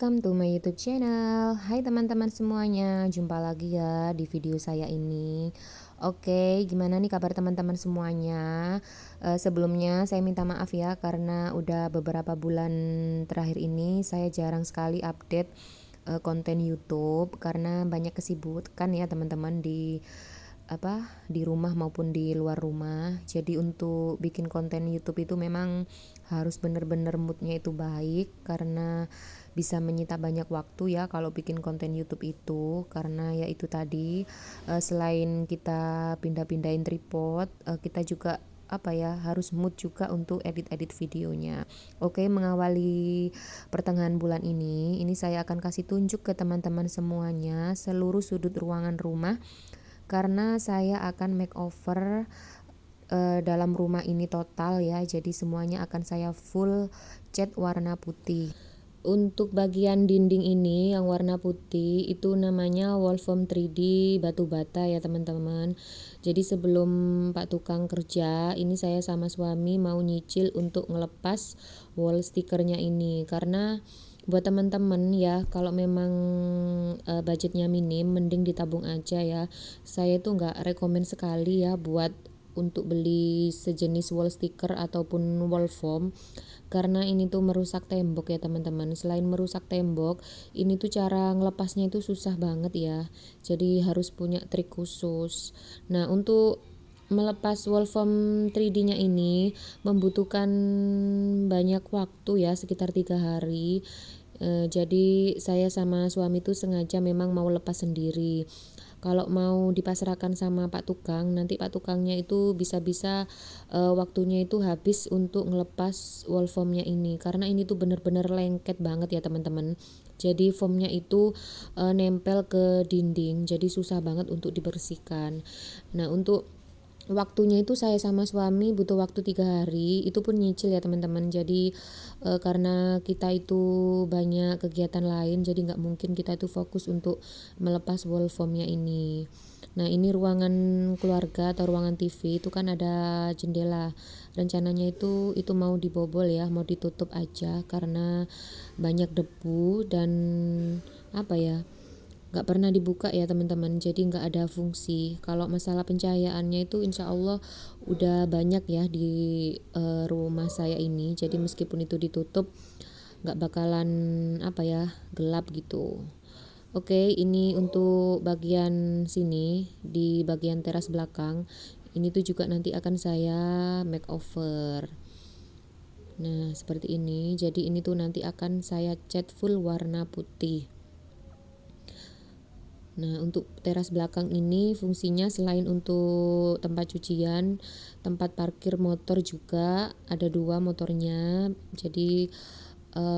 Welcome to my YouTube channel. Hai teman-teman semuanya, jumpa lagi ya di video saya ini. Oke, gimana nih kabar teman-teman semuanya? Sebelumnya saya minta maaf ya karena udah beberapa bulan terakhir ini saya jarang sekali update konten YouTube karena banyak kesibukan ya teman-teman di rumah maupun di luar rumah. Jadi untuk bikin konten YouTube itu memang harus bener-bener moodnya itu baik karena bisa menyita banyak waktu ya kalau bikin konten YouTube itu, karena ya itu tadi selain kita pindah-pindahin tripod, kita juga harus mood juga untuk edit-edit videonya. Oke, mengawali pertengahan bulan ini saya akan kasih tunjuk ke teman-teman semuanya seluruh sudut ruangan rumah karena saya akan makeover dalam rumah ini total ya. Jadi semuanya akan saya full cat warna putih. Untuk bagian dinding ini yang warna putih itu namanya wall foam 3D batu bata ya teman-teman. Jadi sebelum Pak Tukang kerja, ini saya sama suami mau nyicil untuk ngelepas wall stickernya ini. Karena buat teman-teman ya, kalau memang budgetnya minim mending ditabung aja ya. Saya itu nggak rekomen sekali ya buat untuk beli sejenis wall sticker ataupun wall foam, karena ini tuh merusak tembok ya teman-teman. Selain merusak tembok, ini tuh cara ngelepasnya itu susah banget ya, jadi harus punya trik khusus. Nah, untuk melepas wall foam 3D nya ini membutuhkan banyak waktu ya, sekitar 3 hari. Jadi saya sama suami tuh sengaja memang mau lepas sendiri. Kalau mau dipasrahkan sama Pak Tukang, nanti Pak Tukangnya itu bisa-bisa waktunya itu habis untuk ngelepas wall foamnya ini, karena ini tuh bener-bener lengket banget ya teman-teman. Jadi foamnya itu nempel ke dinding, jadi susah banget untuk dibersihkan. Nah, untuk waktunya itu saya sama suami butuh waktu 3 hari, itu pun nyicil ya teman-teman. Jadi karena kita itu banyak kegiatan lain, jadi nggak mungkin kita itu fokus untuk melepas wall foamnya ini. Nah, ini ruangan keluarga atau ruangan TV itu kan ada jendela. Rencananya itu mau dibobol ya, mau ditutup aja karena banyak debu dan nggak pernah dibuka ya teman-teman, jadi nggak ada fungsi. Kalau masalah pencahayaannya itu insya Allah udah banyak ya di rumah saya ini, jadi meskipun itu ditutup nggak bakalan gelap gitu. Oke, ini untuk bagian sini, di bagian teras belakang ini tuh juga nanti akan saya makeover. Nah, seperti ini. Jadi ini tuh nanti akan saya cat full warna putih. Nah, untuk teras belakang ini fungsinya selain untuk tempat cucian, tempat parkir motor juga, ada 2 motornya. Jadi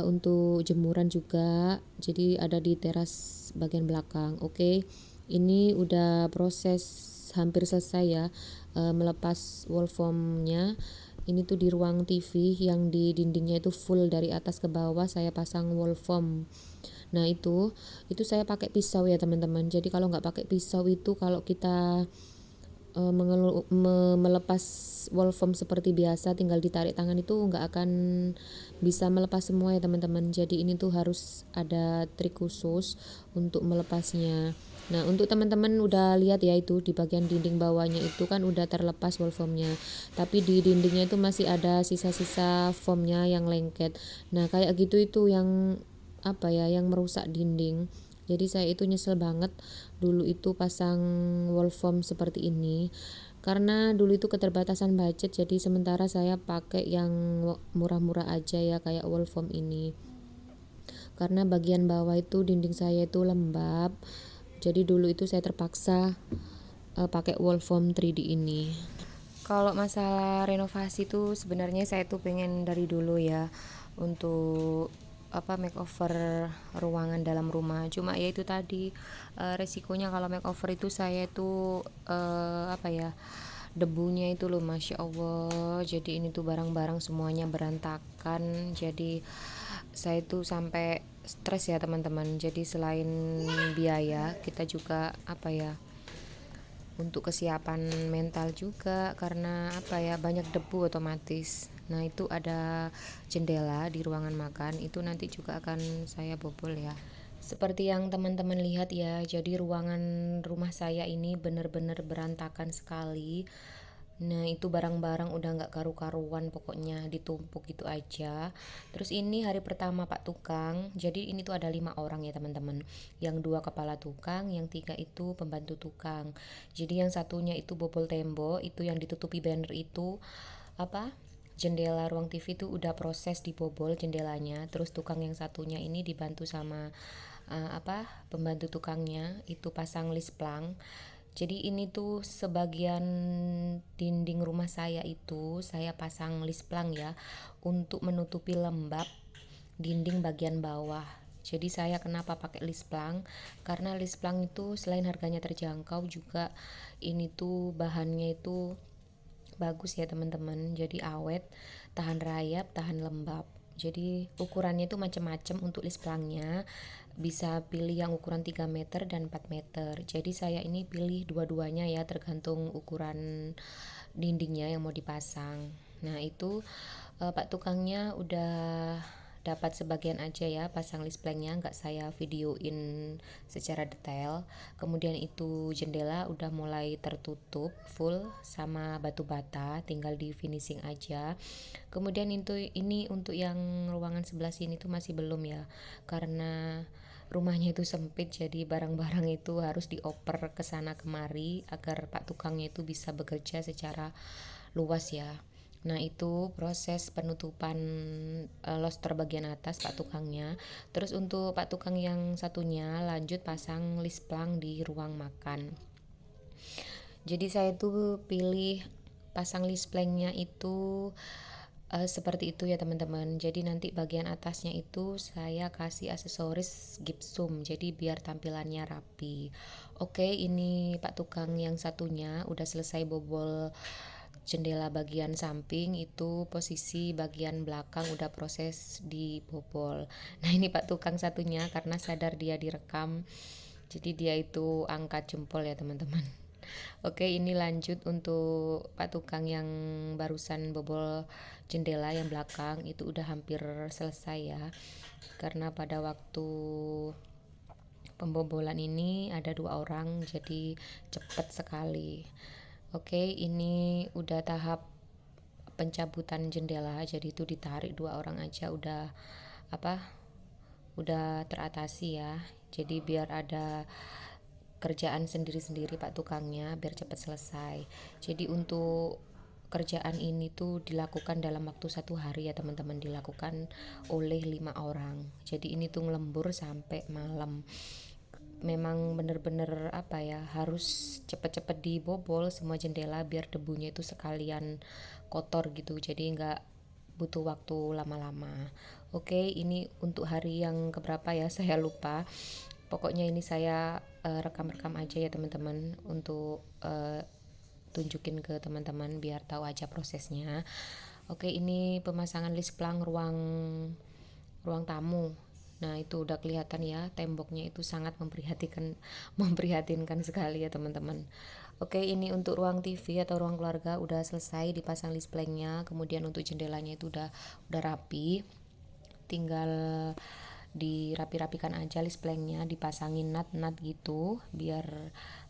untuk jemuran juga, jadi ada di teras bagian belakang. Oke, ini udah proses hampir selesai ya, melepas wall foamnya. Ini tuh di ruang TV yang di dindingnya itu full dari atas ke bawah saya pasang wall foam. Nah, itu saya pakai pisau ya teman-teman. Jadi kalau nggak pakai pisau itu, kalau kita melepas wall foam seperti biasa tinggal ditarik tangan itu nggak akan bisa melepas semua ya teman-teman. Jadi ini tuh harus ada trik khusus untuk melepasnya. Nah, untuk teman-teman udah lihat ya, itu di bagian dinding bawahnya itu kan udah terlepas wall foamnya, tapi di dindingnya itu masih ada sisa-sisa foamnya yang lengket. Nah, kayak gitu itu yang yang merusak dinding. Jadi saya itu nyesel banget dulu itu pasang wall foam seperti ini, karena dulu itu keterbatasan budget, jadi sementara saya pakai yang murah-murah aja ya, kayak wall foam ini. Karena bagian bawah itu dinding saya itu lembab, jadi dulu itu saya terpaksa pakai wall foam 3D ini. Kalau masalah renovasi tuh sebenarnya saya tuh pengen dari dulu ya untuk makeover ruangan dalam rumah. Cuma ya itu tadi resikonya kalau makeover itu saya itu debunya itu loh, masya Allah. Jadi ini tuh barang-barang semuanya berantakan. Jadi saya tuh sampai stres ya teman-teman. Jadi selain biaya, kita juga untuk kesiapan mental juga, karena apa ya, banyak debu otomatis. Nah itu ada jendela di ruangan makan, itu nanti juga akan saya bobol ya. Seperti yang teman-teman lihat ya, jadi ruangan rumah saya ini bener-bener berantakan sekali. Nah itu barang-barang udah nggak karu-karuan, pokoknya ditumpuk gitu aja. Terus ini hari pertama Pak Tukang, jadi ini tuh ada 5 orang ya teman-teman. Yang 2 kepala tukang, yang 3 itu pembantu tukang. Jadi yang satunya itu bobol tembok, itu yang ditutupi banner itu apa, jendela ruang TV itu udah proses dibobol jendelanya. Terus tukang yang satunya ini dibantu sama apa, pembantu tukangnya itu pasang list plank. Jadi ini tuh sebagian dinding rumah saya itu saya pasang list plank ya, untuk menutupi lembab dinding bagian bawah. Jadi saya kenapa pakai list plank? Karena list plank itu selain harganya terjangkau juga ini tuh bahannya itu bagus ya teman-teman. Jadi awet, tahan rayap, tahan lembab. Jadi ukurannya itu macam-macam untuk list planknya. Bisa pilih yang ukuran 3 meter dan 4 meter. Jadi saya ini pilih dua-duanya ya, tergantung ukuran dindingnya yang mau dipasang. Nah itu Pak tukangnya udah dapat sebagian aja ya pasang list planknya, nggak saya videoin secara detail. Kemudian itu jendela udah mulai tertutup full sama batu bata, tinggal di finishing aja. Kemudian itu ini untuk yang ruangan sebelah sini tuh masih belum ya, karena rumahnya itu sempit, jadi barang-barang itu harus dioper ke sana kemari agar Pak tukangnya itu bisa bekerja secara luas ya. Nah itu proses penutupan loster bagian atas Pak tukangnya. Terus untuk Pak tukang yang satunya lanjut pasang list plank di ruang makan. Jadi saya tuh pilih pasang list planknya itu seperti itu ya teman-teman. Jadi nanti bagian atasnya itu saya kasih aksesoris gipsum, jadi biar tampilannya rapi. Oke, ini Pak tukang yang satunya udah selesai bobol jendela bagian samping, itu posisi bagian belakang udah proses dibobol. Nah ini Pak tukang satunya karena sadar dia direkam, jadi dia itu angkat jempol ya teman-teman. Oke, ini lanjut untuk Pak tukang yang barusan bobol jendela yang belakang, itu udah hampir selesai ya. Karena pada waktu pembobolan ini ada 2 orang, jadi cepet sekali. Oke, ini udah tahap pencabutan jendela, jadi itu ditarik 2 orang aja udah apa, udah teratasi ya. Jadi biar ada kerjaan sendiri-sendiri Pak tukangnya, biar cepat selesai. Jadi untuk kerjaan ini tuh dilakukan dalam waktu 1 hari ya teman-teman, dilakukan oleh 5 orang. Jadi ini tuh ngelembur sampai malam. Memang bener-bener apa ya, harus cepet-cepet dibobol semua jendela biar debunya itu sekalian kotor gitu, jadi nggak butuh waktu lama-lama. Oke, ini untuk hari yang keberapa ya saya lupa, pokoknya ini saya rekam-rekam aja ya teman-teman, untuk tunjukin ke teman-teman biar tahu aja prosesnya. Oke, ini pemasangan list plank ruang ruang tamu. Nah itu udah kelihatan ya, temboknya itu sangat memprihatinkan memprihatinkan sekali ya teman-teman. Oke, ini untuk ruang TV atau ruang keluarga udah selesai dipasang list planknya. Kemudian untuk jendelanya itu udah rapi, tinggal dirapi-rapikan aja list planknya, dipasangin nut-nut gitu biar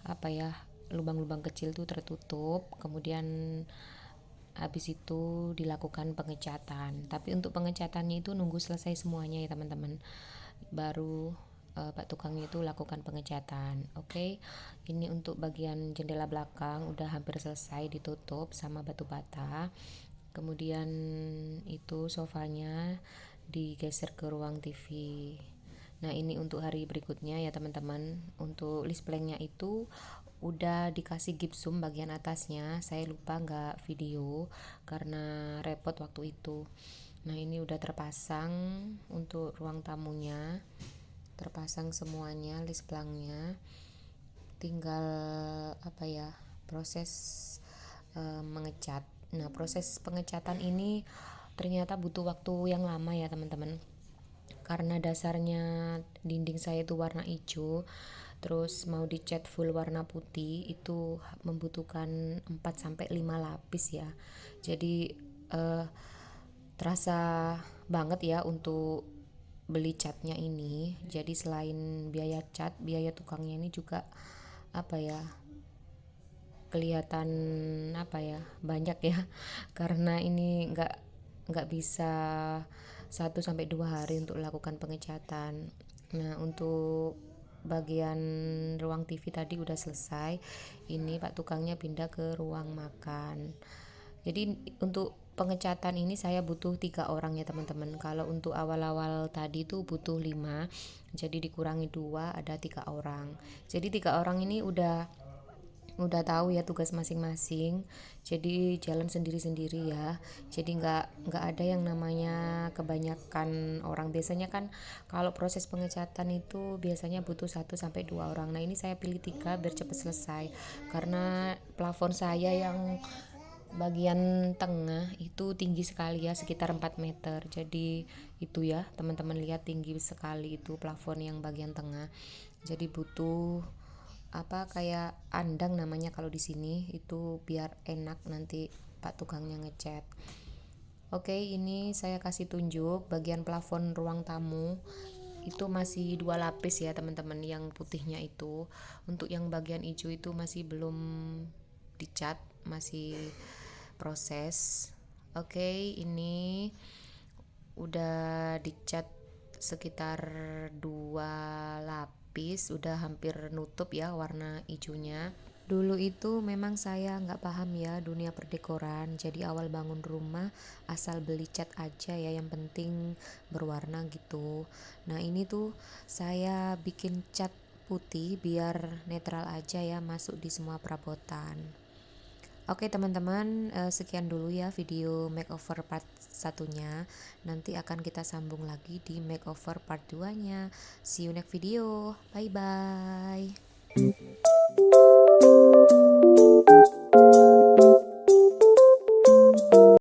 apa ya, lubang-lubang kecil tuh tertutup. Kemudian habis itu dilakukan pengecatan, tapi untuk pengecatannya itu nunggu selesai semuanya ya teman-teman, baru Pak tukangnya itu lakukan pengecatan. Oke, ini untuk bagian jendela belakang udah hampir selesai ditutup sama batu bata. Kemudian itu sofanya digeser ke ruang TV. Nah ini untuk hari berikutnya ya teman-teman. Untuk list planknya itu udah dikasih gipsum bagian atasnya, saya lupa nggak video karena repot waktu itu. Nah ini udah terpasang untuk ruang tamunya, terpasang semuanya list planknya, tinggal apa ya, proses mengecat. Nah proses pengecatan ini ternyata butuh waktu yang lama ya teman-teman, karena dasarnya dinding saya itu warna hijau, terus mau dicat full warna putih itu membutuhkan 4 sampai 5 lapis ya. Jadi terasa banget ya untuk beli catnya ini. Jadi selain biaya cat, biaya tukangnya ini juga apa ya, kelihatan apa ya, banyak ya. Karena ini nggak bisa 1 sampai 2 hari untuk lakukan pengecatan. Nah, untuk bagian ruang TV tadi udah selesai. Ini Pak tukangnya pindah ke ruang makan. Jadi untuk pengecatan ini saya butuh 3 orang ya teman-teman. Kalau untuk awal-awal tadi tuh butuh 5, jadi dikurangi 2 ada 3 orang. Jadi 3 orang ini udah tahu ya tugas masing-masing, jadi jalan sendiri-sendiri ya. Jadi nggak ada yang namanya kebanyakan orang. Biasanya kan kalau proses pengecatan itu biasanya butuh 1 sampai 2 orang. Nah ini saya pilih 3 biar cepat selesai, karena plafon saya yang bagian tengah itu tinggi sekali ya, sekitar 4 meter. Jadi itu ya teman-teman lihat, tinggi sekali itu plafon yang bagian tengah. Jadi butuh apa, kayak andang namanya kalau di sini, itu biar enak nanti Pak tukangnya ngecat. Oke, ini saya kasih tunjuk bagian plafon ruang tamu itu masih 2 lapis ya teman-teman, yang putihnya itu. Untuk yang bagian hijau itu masih belum dicat, masih proses. Oke, ini udah dicat sekitar 2 lapis, udah hampir nutup ya warna hijaunya. Dulu itu memang saya nggak paham ya dunia perdekoran, jadi awal bangun rumah asal beli cat aja ya, yang penting berwarna gitu. Nah ini tuh saya bikin cat putih biar netral aja ya, masuk di semua perabotan. Oke teman-teman, sekian dulu ya video makeover part satunya. Nanti akan kita sambung lagi di makeover part 2 nya. See you next video. Bye bye.